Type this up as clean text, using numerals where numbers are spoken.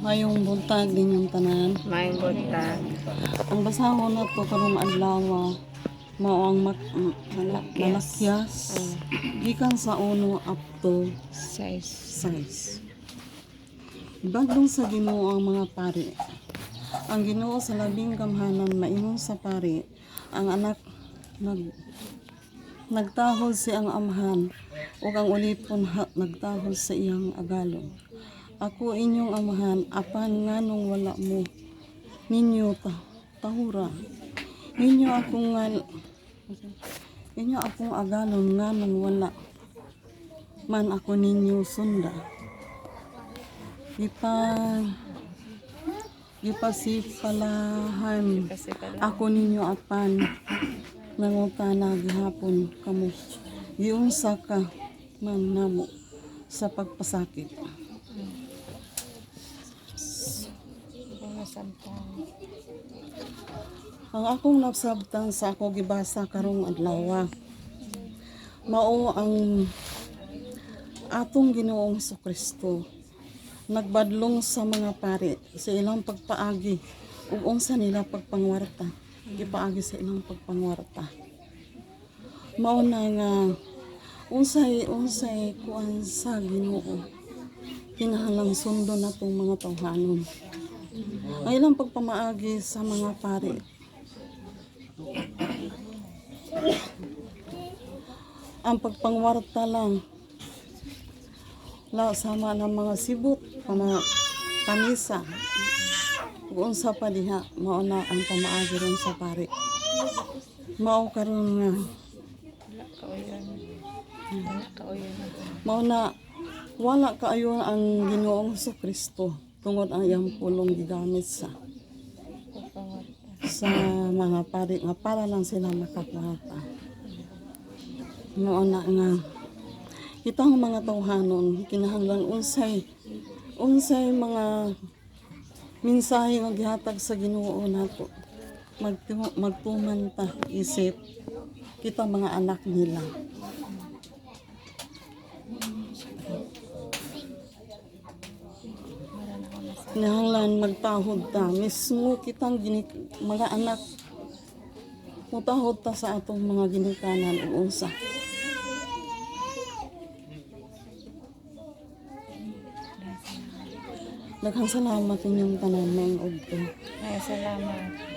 Mayong buntag din yung tanan. Maayong buntag. Ang basahon na to karong adlaw mao ang malakyas gikan sa 1 up to 6. Bagdong sa Ginoo ang mga pari. Ang Ginoo sa labing gamhanan maingon sa pari, ang anak nagtahol si ang amhan ug ang ulipon nagtahol sa iyang agalon. Ako inyong amahan, apan nganong wala mo ninyo tahura. Ninyo akong agalon nganong wala man ako ninyo sunda. Gipasipalahan ako ninyo apan nangutana gihapon kamo. Giunsa ka man namo sa pagpasakit. Ang akong nasabtan sa ako gibasa karong adlaw mao ang atong Ginoong Jesucristo nagbadlong sa mga pari sa ilang pagpaagi ug unsa nila pagpangwarta gipaagi sa ilang pagpangwarta mao na nga unsay kuan sa Ginoo kinahanglang sundon natong mga tawhanon. Ang ilang pagpamaagi sa mga pari. Ang pagpangwarta lang sama ng mga sibot, mga kamisa. Kung unsa pa diha, mao na ang pamaagi ron sa pari. Mao karon nga. Mao na wala kaayo ang Ginoong Jesucristo tungod ang iyang pulong gigamit sa mga pari nga para lang sila makakwarta. Mao na nga kitang mga tawhanon kinahanglan unsay mga mensahe nga gihatag sa Ginoo nato magtuman ta isip kita mga anak nila. Kinahanglan magtahod ta mismo kitang mga anak mutahod ta sa atong mga ginikanan ug unsa. Daghang salamat inyong tanan, Ma'am Ogto. Ay, salamat.